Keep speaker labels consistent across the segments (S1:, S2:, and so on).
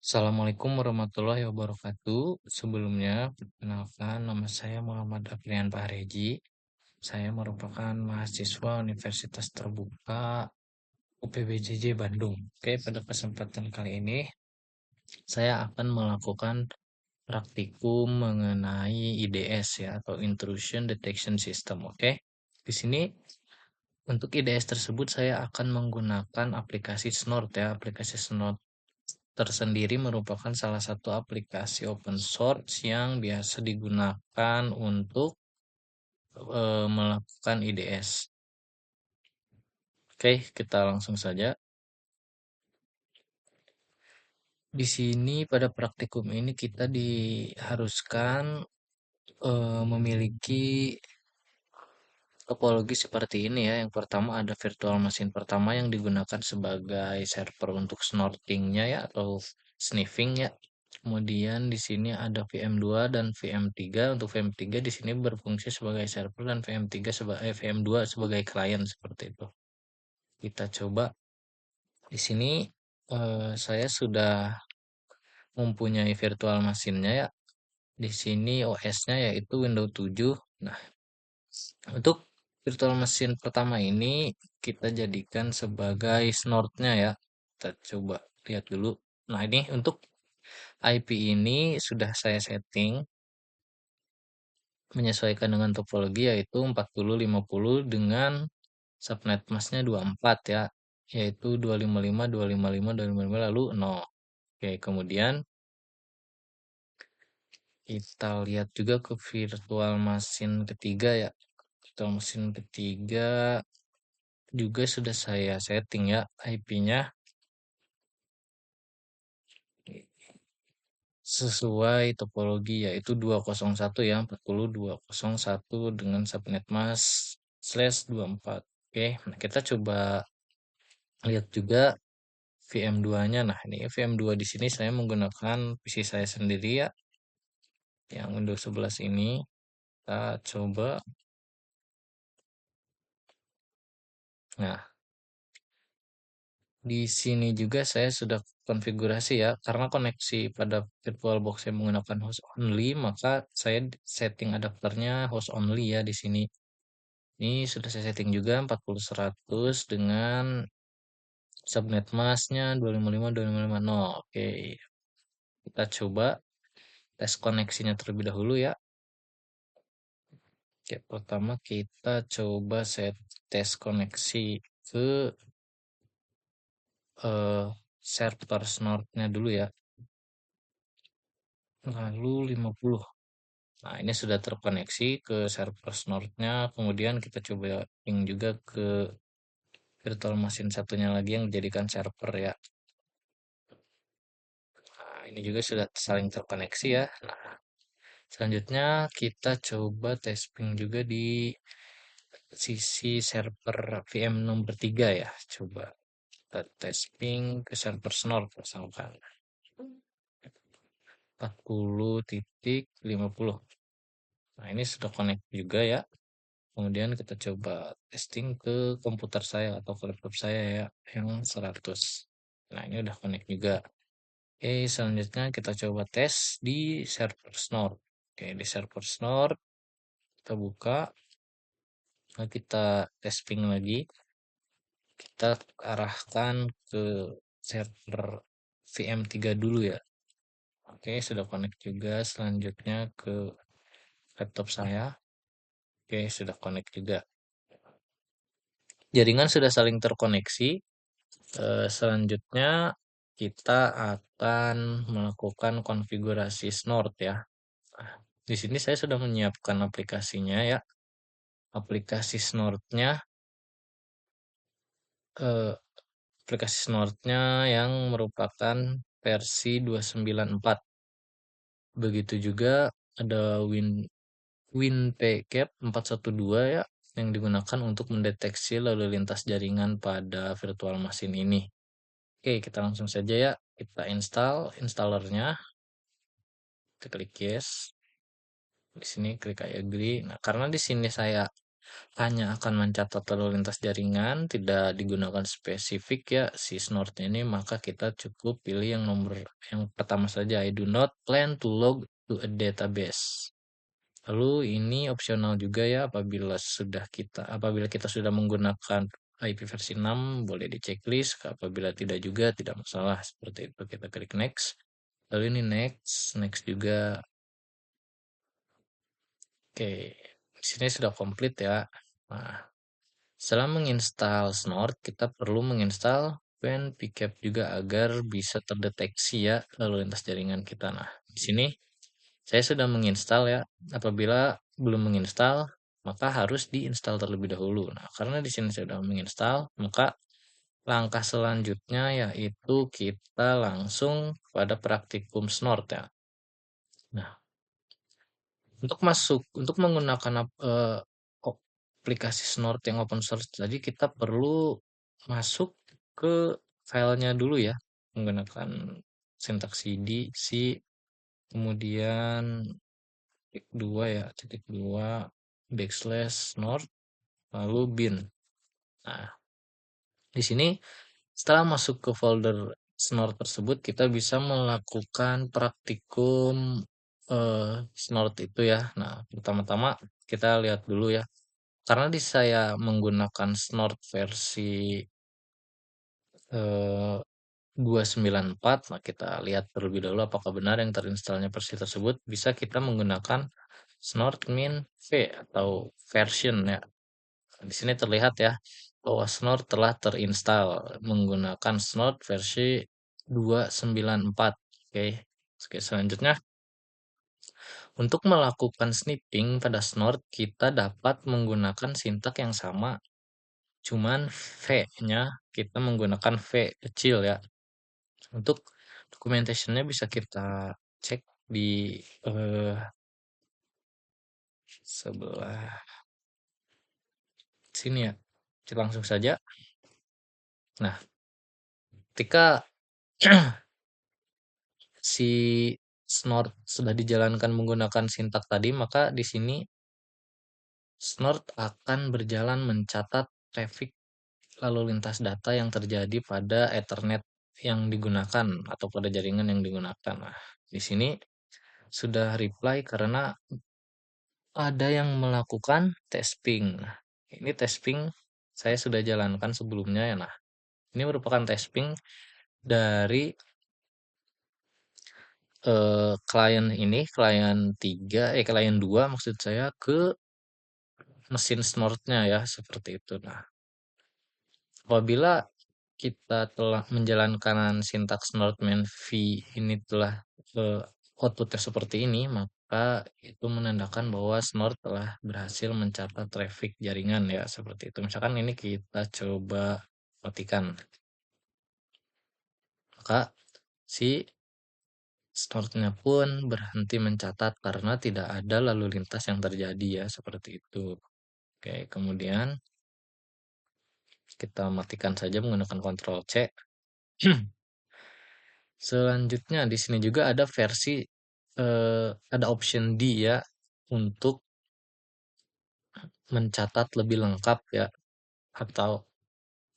S1: Assalamualaikum warahmatullahi wabarakatuh. Sebelumnya, perkenalkan nama saya Muhammad Afrian Pareji. Saya merupakan mahasiswa Universitas Terbuka UPBJJ Bandung. Oke, pada kesempatan kali ini saya akan melakukan praktikum mengenai IDS ya atau Intrusion Detection System. Oke. Di sini untuk IDS tersebut saya akan menggunakan aplikasi Snort ya. Aplikasi Snort tersendiri merupakan salah satu aplikasi open source yang biasa digunakan untuk melakukan IDS. Oke, kita langsung saja. Di sini pada praktikum ini kita diharuskan memiliki topologi seperti ini ya. Yang pertama ada virtual machine pertama yang digunakan sebagai server untuk snortingnya ya atau sniffing ya. Kemudian di sini ada VM2 dan VM3. Untuk VM3 di sini berfungsi sebagai server dan VM3 sebagai VM2 sebagai klien seperti itu. Kita coba di sini saya sudah mempunyai virtual machine-nya ya. Di sini OS-nya yaitu Windows 7. Nah, untuk virtual machine pertama ini kita jadikan sebagai snort-nya ya. Kita coba lihat dulu. Nah, ini untuk IP ini sudah saya setting menyesuaikan dengan topologi yaitu 4050 dengan subnet masknya 24 ya, yaitu 255 255 255 lalu 0. Oke, kemudian kita lihat juga ke virtual machine ketiga ya. Virtual machine ketiga juga sudah saya setting ya IP-nya sesuai topologi yaitu 201 ya 40201 dengan subnet mask /24. Oke, nah kita coba lihat juga VM2-nya. Nah, ini VM2 di sini saya menggunakan PC saya sendiri ya, yang Windows 11 ini. Kita coba. Nah, di sini juga saya sudah konfigurasi ya, karena koneksi pada VirtualBox saya menggunakan host only, maka saya setting adapternya host only ya di sini. Ini sudah saya setting juga 40100 dengan subnet masknya 255 255 Oke, kita coba tes koneksinya terlebih dahulu ya. Oke, pertama kita coba set tes koneksi ke eh, server Snort-nya dulu ya. Lalu 50. Nah, ini sudah terkoneksi ke server Snort-nya. Kemudian kita coba ping juga ke virtual machine satunya lagi yang dijadikan server ya. Nah, ini juga sudah saling terkoneksi ya. Nah, selanjutnya kita coba tes ping juga di sisi server VM nomor 3 ya. Coba kita tes ping ke server Snort misalkan 40.50. Nah, ini sudah connect juga ya. Kemudian kita coba testing ke komputer saya atau ke laptop saya ya yang 100. Nah, ini udah connect juga. Oke, selanjutnya kita coba tes di server Snort. Oke, di server Snort kita buka. Nah, kita tes ping lagi. Kita arahkan ke server VM3 dulu ya. Oke, sudah connect juga. Selanjutnya ke laptop saya. Oke, sudah connect juga. Jaringan sudah saling terkoneksi. Selanjutnya kita akan melakukan konfigurasi Snort ya. Nah, di sini saya sudah menyiapkan aplikasinya ya. Aplikasi Snortnya, eh, aplikasi Snortnya yang merupakan versi 294. Begitu juga ada WinPCap 412 ya yang digunakan untuk mendeteksi lalu lintas jaringan pada virtual machine ini. Oke, kita langsung saja ya. Kita install installernya. Kita klik yes. Di sini klik I agree. Nah, karena di sini saya hanya akan mencatat lalu lintas jaringan, tidak digunakan spesifik ya si snort ini, maka kita cukup pilih yang nomor yang pertama saja, I do not plan to log to a database. Lalu ini opsional juga ya apabila kita sudah menggunakan IP versi 6 boleh di checklist, apabila tidak juga tidak masalah, seperti itu kita klik next. Lalu ini next juga. Oke, di sini sudah komplit ya. Nah, setelah menginstal Snort, kita perlu menginstal WAN PCAP juga agar bisa terdeteksi ya lalu lintas jaringan kita. Nah, di sini saya sudah menginstal ya. Apabila belum menginstal, maka harus diinstal terlebih dahulu. Nah, karena di sini saya sudah menginstal, maka langkah selanjutnya yaitu kita langsung pada praktikum Snort ya. Nah, untuk menggunakan aplikasi Snort yang open source tadi, kita perlu masuk ke filenya dulu ya, menggunakan sintaks cd, kemudian titik dua backslash snort, lalu bin. Nah, di sini setelah masuk ke folder Snort tersebut, kita bisa melakukan praktikum Snort itu ya. Nah, pertama-tama kita lihat dulu ya. Karena saya menggunakan Snort versi 294, nah kita lihat terlebih dahulu apakah benar yang terinstalnya versi tersebut. Bisa kita menggunakan Snort min v atau version ya. Di sini terlihat ya bahwa Snort telah terinstall menggunakan Snort versi 294. Oke. Oke, selanjutnya untuk melakukan snipping pada Snort kita dapat menggunakan sintak yang sama, cuman V-nya kita menggunakan V kecil ya. Untuk documentation-nya bisa kita cek di sebelah sini ya. Kita langsung saja. Nah, ketika si Snort sudah dijalankan menggunakan sintak tadi, maka di sini Snort akan berjalan mencatat traffic lalu lintas data yang terjadi pada Ethernet yang digunakan atau pada jaringan yang digunakan. Nah, di sini sudah reply karena ada yang melakukan testing. Nah, ini testing saya sudah jalankan sebelumnya ya. Nah, ini merupakan testing dari klien 2 maksud saya ke mesin Snort-nya ya, seperti itu. Nah, apabila kita telah menjalankan sintaks Northman V ini telah outputnya seperti ini, maka itu menandakan bahwa Snort telah berhasil mencatat traffic jaringan ya, seperti itu. Misalkan ini kita coba matikan, maka si Snort-nya pun berhenti mencatat karena tidak ada lalu lintas yang terjadi ya, seperti itu. Oke, kemudian kita matikan saja menggunakan Ctrl C. Selanjutnya di sini juga ada ada option D ya untuk mencatat lebih lengkap ya atau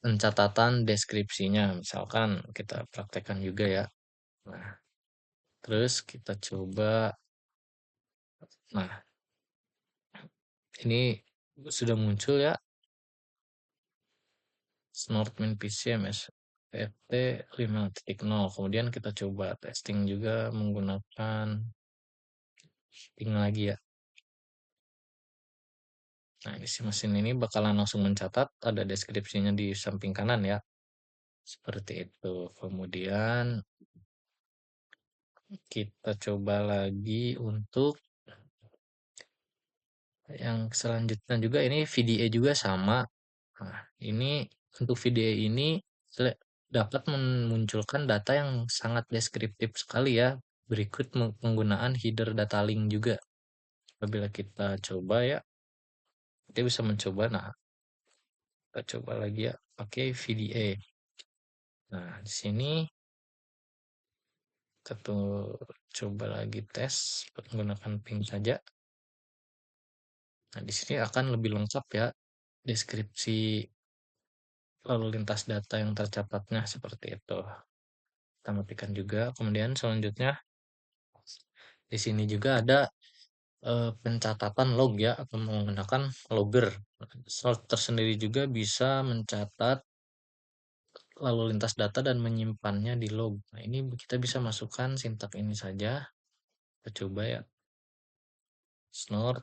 S1: pencatatan deskripsinya. Misalkan kita praktekkan juga ya. Nah, terus kita coba. Nah, ini sudah muncul ya Snortmin PCMS FT 5.0. Kemudian kita coba testing juga menggunakan ping lagi ya. Nah, si mesin ini bakalan langsung mencatat, ada deskripsinya di samping kanan ya. Seperti itu. Kemudian kita coba lagi untuk yang selanjutnya juga, ini VDA juga sama. Nah, ini untuk VDA ini dapat memunculkan data yang sangat deskriptif sekali ya. Berikut penggunaan header data link juga. Apabila kita coba ya, kita bisa mencoba. Nah, kita coba lagi ya, pakai VDA. Nah, di sini kita coba lagi tes menggunakan ping saja. Nah, di sini akan lebih lengkap ya deskripsi lalu lintas data yang tercatatnya seperti itu. Kita matikan juga. Kemudian selanjutnya di sini juga ada pencatatan log ya atau menggunakan logger. Sort tersendiri juga bisa mencatat lalu lintas data dan menyimpannya di log. Nah, ini kita bisa masukkan sintak ini saja. Kita coba ya. Snort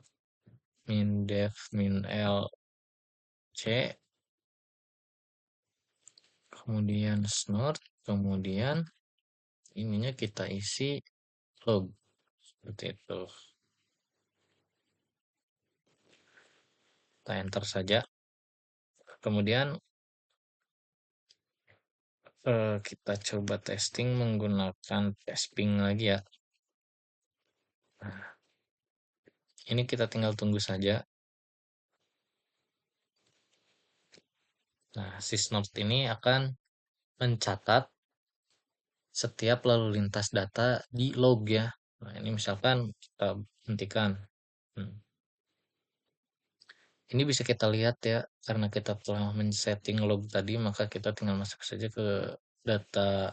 S1: min def min l c, kemudian snort, kemudian ininya kita isi log seperti itu. Kita enter saja. Kemudian kita coba testing menggunakan tesping lagi ya. Nah, ini kita tinggal tunggu saja. Nah, si snort ini akan mencatat setiap lalu lintas data di log ya. Nah, ini misalkan kita hentikan. Hmm. Ini bisa kita lihat ya, karena kita telah men-setting log tadi, maka kita tinggal masuk saja ke data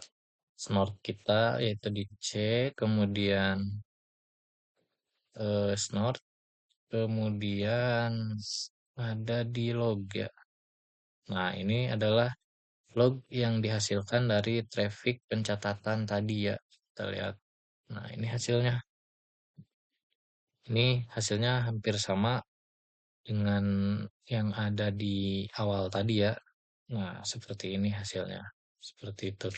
S1: snort kita, yaitu di C, kemudian snort, kemudian ada di log ya. Nah, ini adalah log yang dihasilkan dari traffic pencatatan tadi ya. Kita lihat. Nah, ini hasilnya. Ini hasilnya hampir sama dengan yang ada di awal tadi ya. Nah, seperti ini hasilnya. Seperti itu.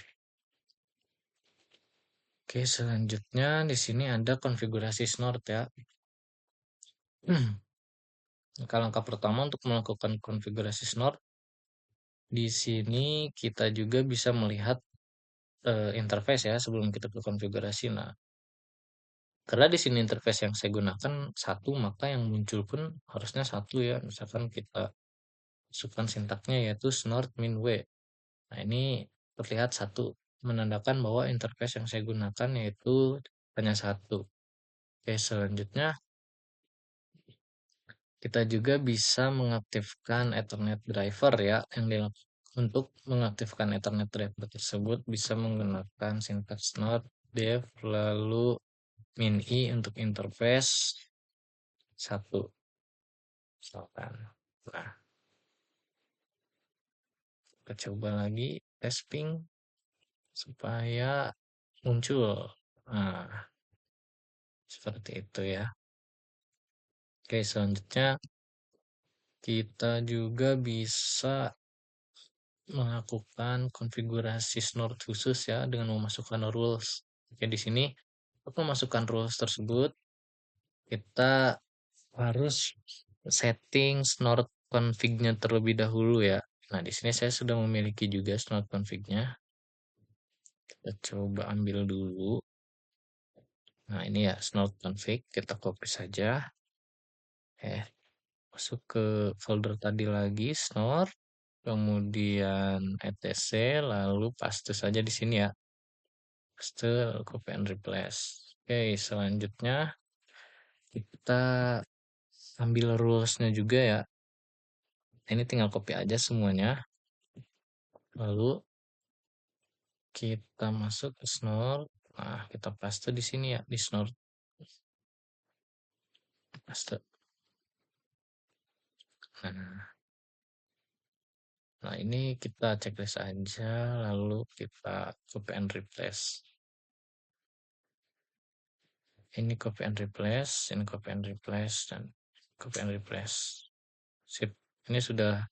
S1: Oke, selanjutnya di sini ada konfigurasi snort ya. Langkah pertama untuk melakukan konfigurasi snort, di sini kita juga bisa melihat interface ya sebelum kita ke konfigurasi. Nah, karena di sini interface yang saya gunakan satu, maka yang muncul pun harusnya satu ya. Misalkan kita masukkan sintaknya yaitu snort min w. Nah, ini terlihat satu, menandakan bahwa interface yang saya gunakan yaitu hanya satu. Oke, selanjutnya kita juga bisa mengaktifkan Ethernet driver ya, untuk mengaktifkan Ethernet driver tersebut bisa menggunakan sintaks node dev lalu min i untuk interface satu misalkan. Nah, kita coba lagi testing supaya muncul. Nah, seperti itu ya. Oke, selanjutnya kita juga bisa melakukan konfigurasi snort khusus ya dengan memasukkan rules. Oke, di sini untuk memasukkan rules tersebut kita harus setting snort config-nya terlebih dahulu ya. Nah, di sini saya sudah memiliki juga snort config-nya. Kita coba ambil dulu. Nah, ini ya snort config, kita copy saja. Masuk ke folder tadi lagi snort, kemudian etc, lalu paste saja di sini ya. Paste, copy and replace. Oke, selanjutnya kita ambil rules-nya juga ya. Ini tinggal copy aja semuanya. Lalu kita masuk ke snort. Nah, kita paste di sini ya, di snort. Paste. Nah, ini kita checklist aja, lalu kita copy and replace. Ini copy and replace, ini copy and replace, dan copy and replace. Sip. Ini sudah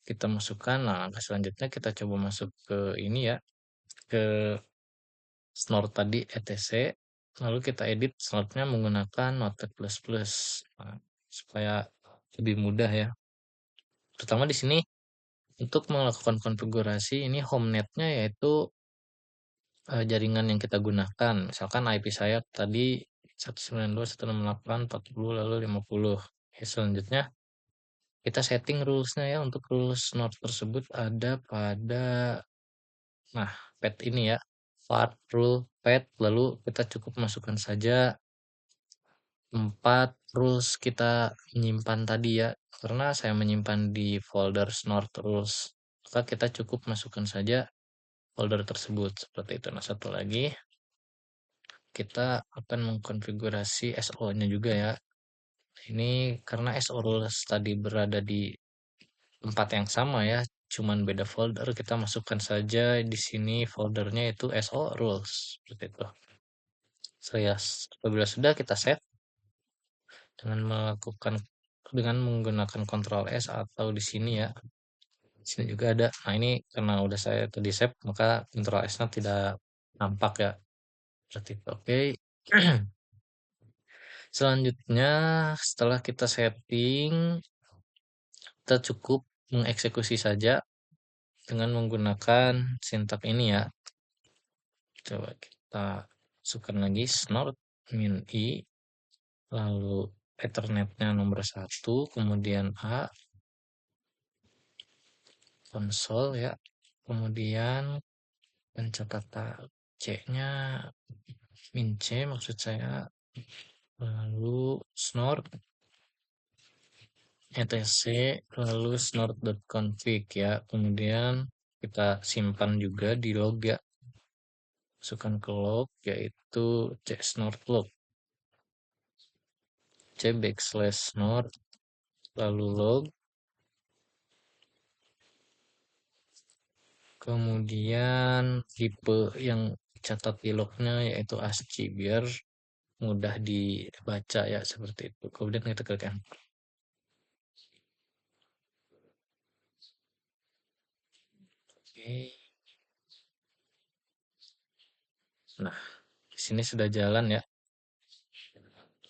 S1: kita masukkan. Nah, langkah selanjutnya kita coba masuk ke ini ya, ke snort tadi etc. Lalu kita edit snortnya menggunakan Notepad++. Nah, supaya lebih mudah ya. Pertama di sini untuk melakukan konfigurasi ini home net-nya yaitu jaringan yang kita gunakan. Misalkan IP saya tadi 192.168.40 lalu 50. Oke, selanjutnya kita setting rules-nya ya. Untuk rules snort tersebut ada pada pet ini ya. Part rule pet, lalu kita cukup masukkan saja tempat terus kita menyimpan tadi ya. Karena saya menyimpan di folder Snort rules, maka kita cukup masukkan saja folder tersebut seperti itu. Nah, satu lagi kita akan mengkonfigurasi SO-nya juga ya. Ini karena SO rules tadi berada di tempat yang sama ya, cuman beda folder, kita masukkan saja di sini foldernya itu SO rules seperti itu. Apabila sudah kita save dengan menggunakan Ctrl S atau di sini ya. Di sini juga ada. Nah, ini karena udah saya tadi save maka Ctrl S-nya tidak nampak ya. Seperti itu. Oke. Selanjutnya setelah kita setting, kita cukup mengeksekusi saja dengan menggunakan sintak ini ya. Coba kita masukkan lagi snort min i, lalu ethernetnya nomor 1, kemudian A, konsol ya, kemudian pencatatan C-nya min C maksud saya, lalu snort etc, lalu snort.config ya, kemudian kita simpan juga di log ya, masukkan ke log yaitu c snort log, c backslash snort, lalu log, kemudian tipe yang catat di lognya yaitu ASCII biar mudah dibaca ya seperti itu. Kemudian kita klik enter. Oke. Nah, di sini sudah jalan ya.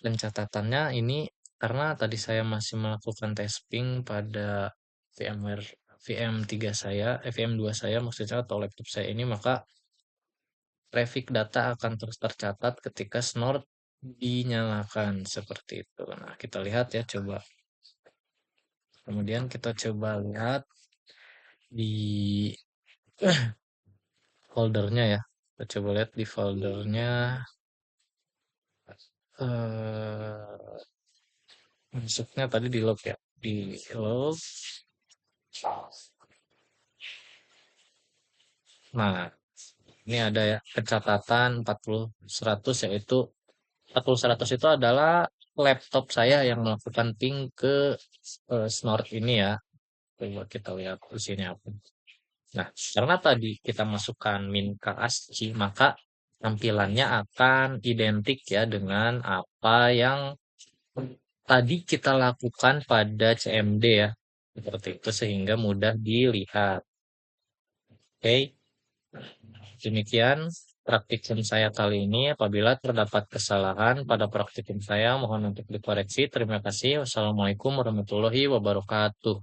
S1: Dan catatannya ini karena tadi saya masih melakukan testing pada VMware VM3 saya, VM2 saya maksudnya atau laptop saya ini, maka traffic data akan terus tercatat ketika Snort dinyalakan seperti itu. Nah, kita lihat ya coba. Kemudian kita coba lihat di foldernya ya. Kita coba lihat di foldernya. eh Masuknya tadi di log ya. Di log. Nah, ini ada ya pencatatan 40/100 yaitu 40/100 itu adalah laptop saya yang melakukan ping ke Snort ini ya. Coba kita lihat di sini apa. Nah, karena tadi kita masukkan min ke ASCII, maka tampilannya akan identik ya dengan apa yang tadi kita lakukan pada CMD ya. Seperti itu sehingga mudah dilihat. Oke, demikian praktikum saya kali ini. Apabila terdapat kesalahan pada praktikum saya, mohon untuk dikoreksi. Terima kasih. Wassalamualaikum warahmatullahi wabarakatuh.